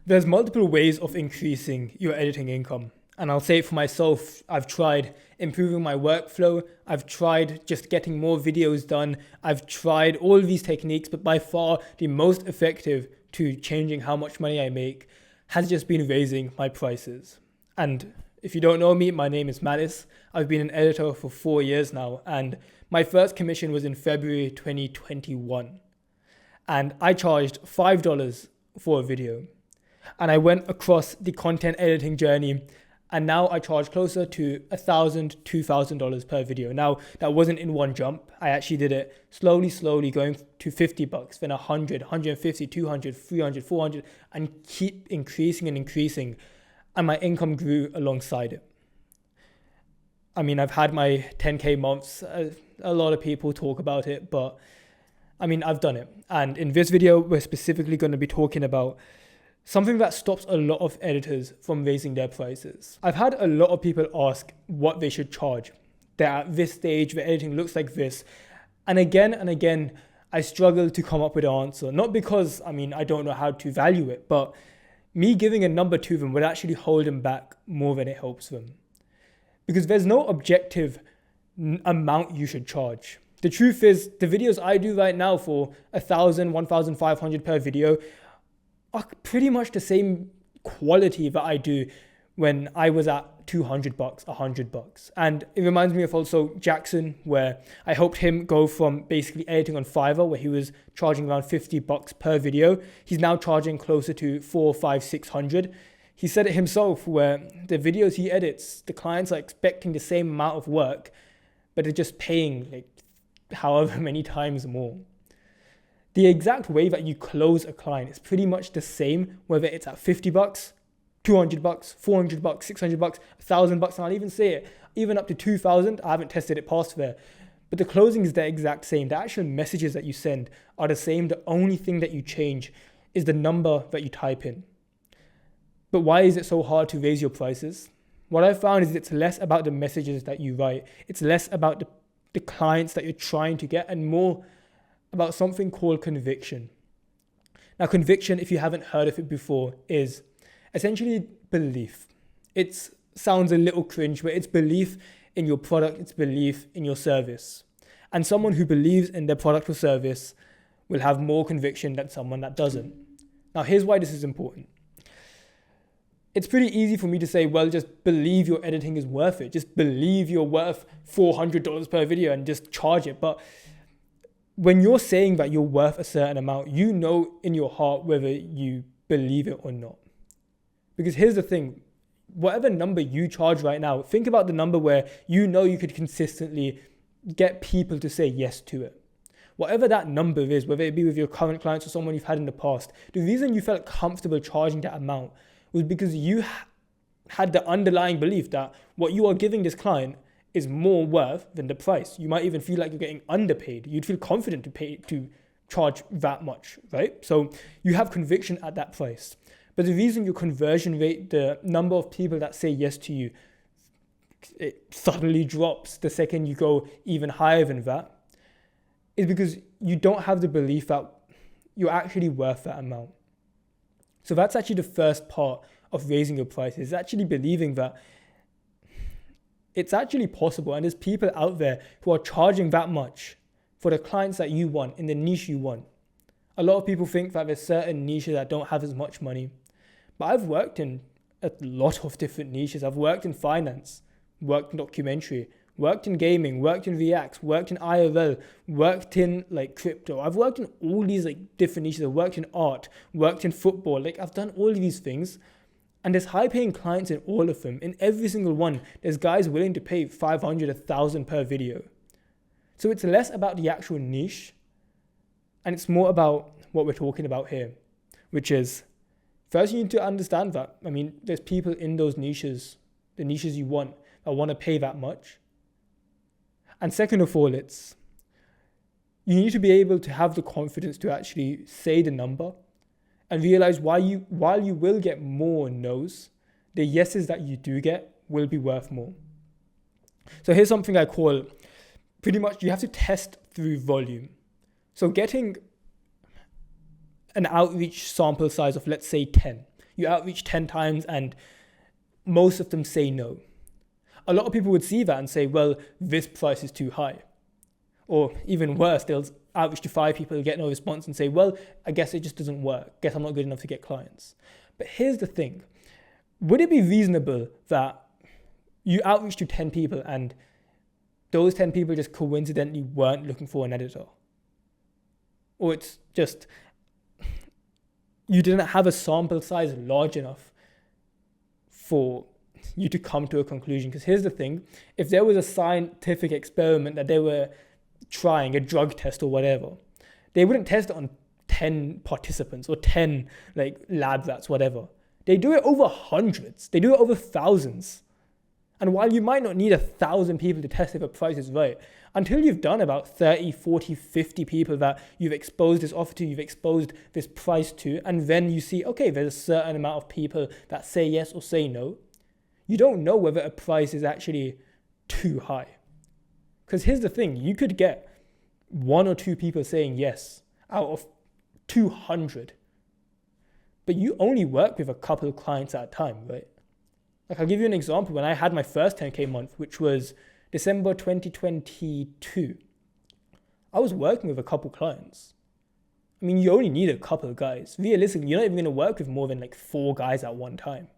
There's multiple ways of increasing your editing income. And I'll say it for myself, I've tried improving my workflow. I've tried just getting more videos done. I've tried all of these techniques, but by far the most effective to changing how much money I make has just been raising my prices. And if you don't know me, my name is Malice. I've been an editor for 4 years now, and my first commission was in February 2021. And I charged $5 for a video. And I went across the content editing journey, and now I charge closer to $1,000, $2,000 per video. Now, that wasn't in one jump. I actually did it slowly, going to $50, then 100, 150, 200, 300, 400, and keep increasing and increasing. And my income grew alongside it. I mean, I've had my 10K months. A lot of people talk about it, but I mean, I've done it. And in this video, we're specifically going to be talking about something that stops a lot of editors from raising their prices. I've had a lot of people ask what they should charge. They're at this stage, the editing looks like this. And again, I struggle to come up with an answer. Not because, I don't know how to value it, but me giving a number to them would actually hold them back more than it helps them. Because there's no objective amount you should charge. The truth is, the videos I do right now for 1,000, 1,500 per video are pretty much the same quality that I do when I was at $200, $100. And it reminds me of also Jackson, where I helped him go from basically editing on Fiverr, where he was charging around $50 per video. He's now charging closer to 400, 500, 600. He said it himself, where the videos he edits, the clients are expecting the same amount of work, but they're just paying like however many times more. The exact way that you close a client is pretty much the same, whether it's at $50, $200, $400, $600, $1,000, and I'll even say it, even up to 2,000. I haven't tested it past there, but the closing is the exact same. The actual messages that you send are the same. The only thing that you change is the number that you type in. But why is it so hard to raise your prices? What I found is it's less about the messages that you write. It's less about the clients that you're trying to get, and more about something called conviction. Now, conviction, if you haven't heard of it before, is essentially belief. It sounds a little cringe, but it's belief in your product, it's belief in your service. And someone who believes in their product or service will have more conviction than someone that doesn't. Now, here's why this is important. It's pretty easy for me to say, well, just believe your editing is worth it. Just believe you're worth $400 per video and just charge it. But when you're saying that you're worth a certain amount, you know in your heart whether you believe it or not. Because here's the thing, whatever number you charge right now, think about the number where you know you could consistently get people to say yes to it. Whatever that number is, whether it be with your current clients or someone you've had in the past, the reason you felt comfortable charging that amount was because you had the underlying belief that what you are giving this client is more worth than the price. You might even feel like you're getting underpaid. You'd feel confident to charge that much, right? So you have conviction at that price. But the reason your conversion rate, the number of people that say yes to you, it suddenly drops the second you go even higher than that, is because you don't have the belief that you're actually worth that amount. So that's actually the first part of raising your prices. It's actually believing that it's actually possible, and there's people out there who are charging that much for the clients that you want, in the niche you want. A lot of people think that there's certain niches that don't have as much money. But I've worked in a lot of different niches. I've worked in finance, worked in documentary, worked in gaming, worked in React, worked in IRL, worked in like crypto. I've worked in all these like different niches. I've worked in art, worked in football. Like I've done all of these things. And there's high paying clients in all of them. In every single one, there's guys willing to pay 500, 1,000 per video. So it's less about the actual niche, and it's more about what we're talking about here, which is, first you need to understand that, there's people in those niches, the niches you want, that want to pay that much. And second of all, you need to be able to have the confidence to actually say the number and realize while you will get more no's, the yeses that you do get will be worth more. So here's something I call, pretty much you have to test through volume. So getting an outreach sample size of, let's say 10, You outreach 10 times and most of them say no. A lot of people would see that and say, well, this price is too high. Or even worse, they'll outreach to 5 people, get no response and say, well, I guess it just doesn't work. Guess I'm not good enough to get clients. But here's the thing. Would it be reasonable that you outreach to 10 people and those 10 people just coincidentally weren't looking for an editor? Or it's just, you didn't have a sample size large enough for you to come to a conclusion. Because here's the thing, if there was a scientific experiment that they were trying, a drug test or whatever, they wouldn't test it on 10 participants or 10 lab rats, whatever. They do it over hundreds. They do it over thousands. And while you might not need 1,000 people to test if a price is right, until you've done about 30, 40, 50 people that you've exposed this offer to, you've exposed this price to, and then you see, okay, there's a certain amount of people that say yes or say no, you don't know whether a price is actually too high. Because here's the thing, you could get 1 or 2 people saying yes out of 200, but you only work with a couple of clients at a time, right? I'll give you an example. When I had my first 10K month, which was December 2022, I was working with a couple clients. I mean, you only need a couple of guys. Realistically, you're not even going to work with more than 4 guys at one time.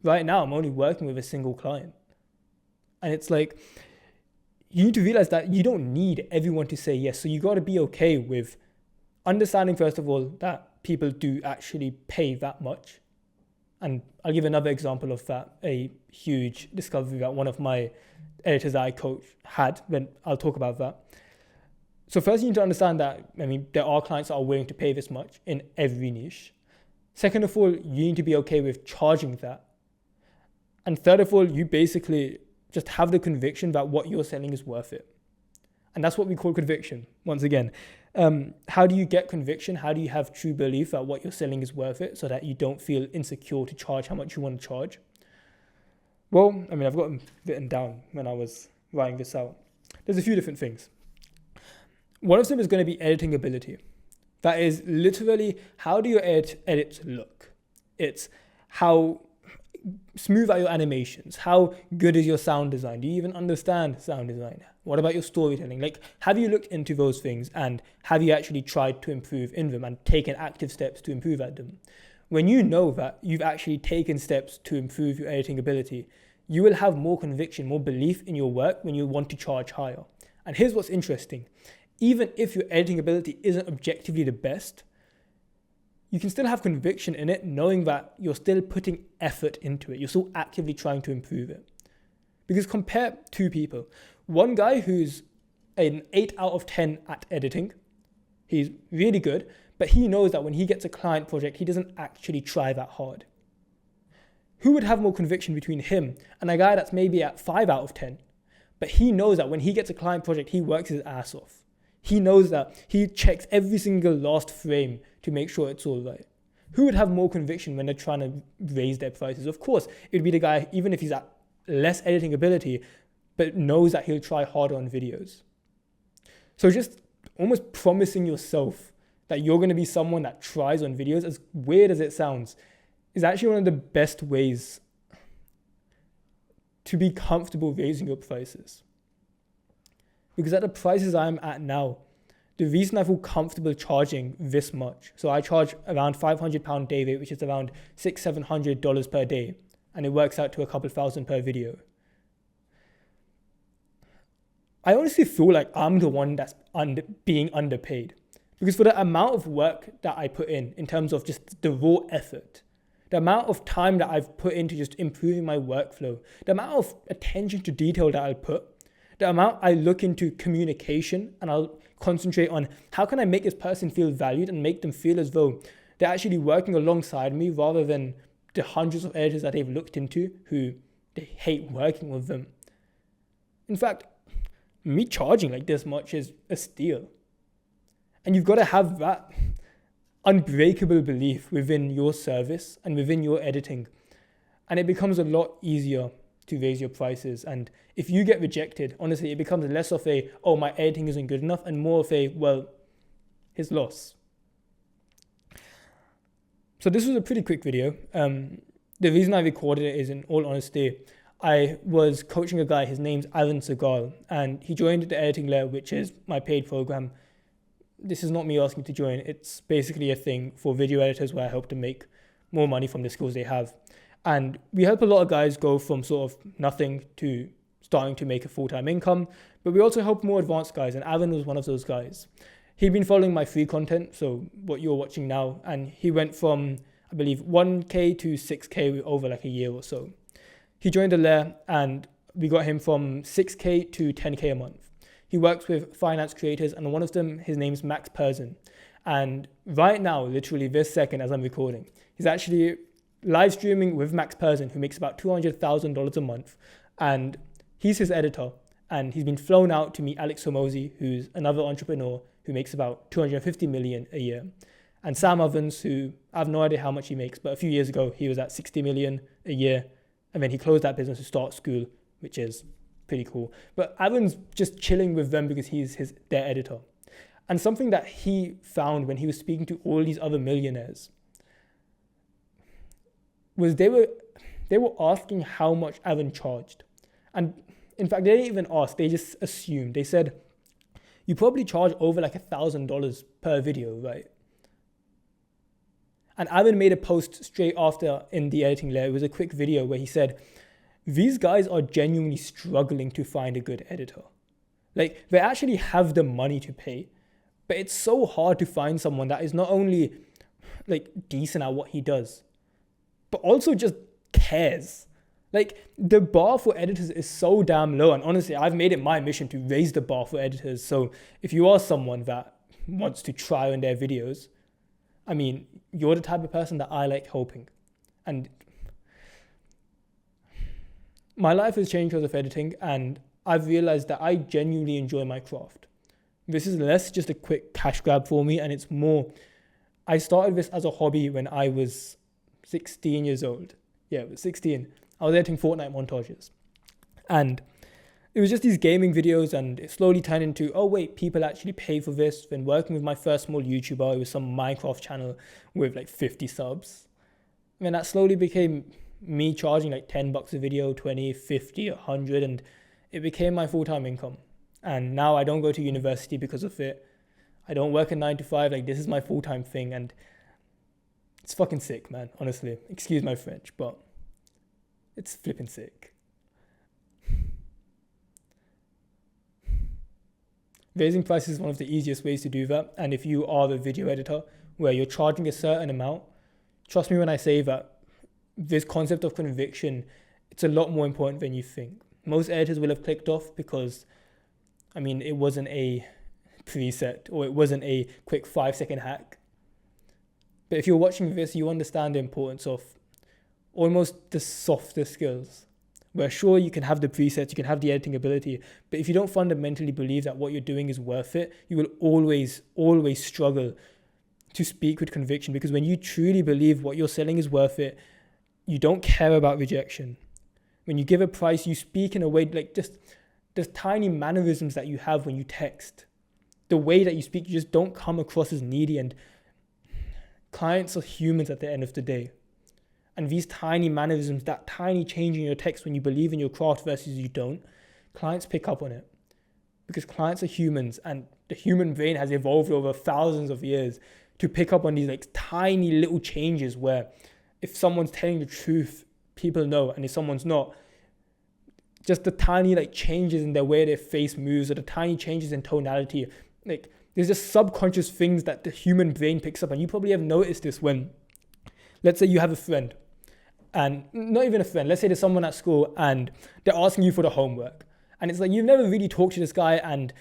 Right now, I'm only working with a single client. And it's you need to realize that you don't need everyone to say yes. So you got to be okay with understanding, first of all, that people do actually pay that much. And I'll give another example of that, a huge discovery that one of my editors that I coach had, when I'll talk about that. So first you need to understand that, there are clients that are willing to pay this much in every niche. Second of all, you need to be okay with charging that. And third of all, you basically just have the conviction that what you're selling is worth it. And that's what we call conviction, once again. How do you get conviction? How do you have true belief that what you're selling is worth it so that you don't feel insecure to charge how much you want to charge? Well, I've got them written down when I was writing this out. There's a few different things. One of them is going to be editing ability. That is literally, how do your edits look? It's how smooth are your animations? How good is your sound design? Do you even understand sound design? What about your storytelling? Have you looked into those things and have you actually tried to improve in them and taken active steps to improve at them? When you know that you've actually taken steps to improve your editing ability, you will have more conviction, more belief in your work when you want to charge higher. And here's what's interesting. Even if your editing ability isn't objectively the best, you can still have conviction in it, knowing that you're still putting effort into it. You're still actively trying to improve it. Because compare 2 people. One guy who's an 8 out of 10 at editing. He's really good, but he knows that when he gets a client project, he doesn't actually try that hard. Who would have more conviction between him and a guy that's maybe at 5 out of 10, but he knows that when he gets a client project, he works his ass off. He knows that he checks every single last frame to make sure it's all right. Who would have more conviction when they're trying to raise their prices? Of course, it would be the guy, even if he's at less editing ability, but knows that he'll try harder on videos. So just almost promising yourself that you're going to be someone that tries on videos, as weird as it sounds, is actually one of the best ways to be comfortable raising your prices. Because at the prices I'm at now, the reason I feel comfortable charging this much, so I charge around £500 day rate, which is around $600-700 per day, and it works out to a couple thousand per video. I honestly feel like I'm the one that's being underpaid. Because for the amount of work that I put in terms of just the raw effort, the amount of time that I've put into just improving my workflow, the amount of attention to detail that I'll put, the amount I look into communication, and I'll concentrate on how can I make this person feel valued and make them feel as though they're actually working alongside me rather than the hundreds of editors that they've looked into who they hate working with them. In fact, me charging like this much is a steal. And you've got to have that unbreakable belief within your service and within your editing. And it becomes a lot easier to raise your prices. And if you get rejected, honestly, it becomes less of a, oh, my editing isn't good enough, and more of a, well, his loss. So this was a pretty quick video. The reason I recorded it is, in all honesty, I was coaching a guy, his name's Aaron Segal, and he joined the Editing Layer, which is my paid program. This is not me asking to join. It's basically a thing for video editors where I help them make more money from the skills they have. And we help a lot of guys go from sort of nothing to starting to make a full-time income, but we also help more advanced guys, and Aaron was one of those guys. He'd been following my free content, so what you're watching now, and he went from, I believe, 1K to 6K over like a year or so. He joined the lair and we got him from 6K to 10K a month. He works with finance creators, and one of them, his name's Max Persson. And right now, literally this second as I'm recording, he's actually live streaming with Max Persson, who makes about $200,000 a month. And he's his editor. And he's been flown out to meet Alex Hormozi, who's another entrepreneur who makes about 250 million a year. And Sam Ovens, who I have no idea how much he makes, but a few years ago, he was at 60 million a year. And then he closed that business to start school, which is pretty cool. But Aaron's just chilling with them because he's their editor. And something that he found when he was speaking to all these other millionaires was they were asking how much Aaron charged. And in fact, they didn't even ask, they just assumed. They said, you probably charge over like $1,000 per video, right? And Aaron made a post straight after in the Editing Layer. It was a quick video where he said, these guys are genuinely struggling to find a good editor. Like, they actually have the money to pay, but it's so hard to find someone that is not only like decent at what he does, but also just cares. Like, the bar for editors is so damn low. And honestly, I've made it my mission to raise the bar for editors. So if you are someone that wants to try on their videos, I mean, you're the type of person that I like helping. And my life has changed because of editing, and I've realized that I genuinely enjoy my craft. This is less just a quick cash grab for me, and it's more, I started this as a hobby when I was 16 years old. Yeah, I was 16. I was editing Fortnite montages. And it was just these gaming videos, and it slowly turned into, oh wait, people actually pay for this. Then working with my first small YouTuber, it was some Minecraft channel with like 50 subs. And then that slowly became me charging like $10 a video, 20, 50, 100, and it became my full-time income. And now I don't go to university because of it. I don't work a 9 to 5, like this is my full-time thing, and it's fucking sick, man, honestly. Excuse my French, but it's flipping sick. Raising prices is one of the easiest ways to do that. And if you are a video editor where you're charging a certain amount, trust me when I say that this concept of conviction, it's a lot more important than you think. Most editors will have clicked off because, I mean, it wasn't a preset or it wasn't a quick 5-second hack. But if you're watching this, you understand the importance of almost the softer skills. Where sure, you can have the presets, you can have the editing ability, but if you don't fundamentally believe that what you're doing is worth it, you will always struggle to speak with conviction, because when you truly believe what you're selling is worth it, you don't care about rejection. When you give a price, you speak in a way like just there's tiny mannerisms that you have when you text. The way that you speak, you just don't come across as needy, and clients are humans at the end of the day. And these tiny mannerisms, that tiny change in your text when you believe in your craft versus you don't, clients pick up on it. Because clients are humans, and the human brain has evolved over thousands of years to pick up on these like tiny little changes where if someone's telling the truth, people know, and if someone's not, just the tiny like changes in the way their face moves or the tiny changes in tonality, like there's just subconscious things that the human brain picks up. And you probably have noticed this when, let's say you have a friend, and not even a friend, let's say there's someone at school and they're asking you for the homework. And it's like, you've never really talked to this guy, and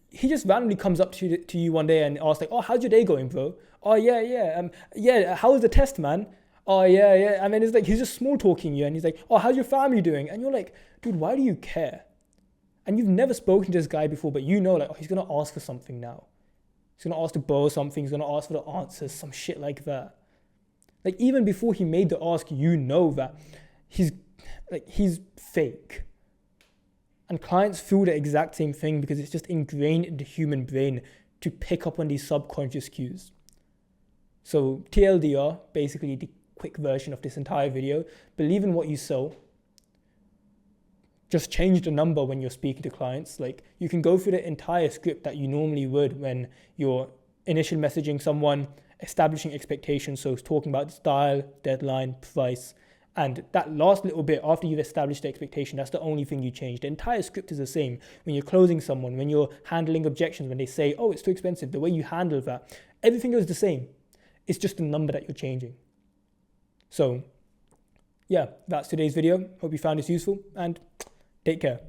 he just randomly comes up to you one day and asks like, oh, how's your day going, bro? Oh, yeah, how was the test, man? Oh, yeah. And then it's like, he's just small talking you, and he's like, oh, how's your family doing? And you're like, dude, why do you care? And you've never spoken to this guy before, but you know, like, oh, he's going to ask for something now. He's going to ask to borrow something. He's going to ask for the answers, some shit like that. Like, even before he made the ask, you know that he's fake. And clients feel the exact same thing because it's just ingrained in the human brain to pick up on these subconscious cues. So TLDR, basically the quick version of this entire video, believe in what you sell. Just change the number when you're speaking to clients. Like, you can go through the entire script that you normally would when you're initial messaging someone, establishing expectations. So talking about style, deadline, price, and that last little bit after you've established the expectation, that's the only thing you change. The entire script is the same. When you're closing someone, when you're handling objections, when they say, oh, it's too expensive, the way you handle that, everything is the same. It's just the number that you're changing. So yeah, that's today's video. Hope you found this useful, and take care.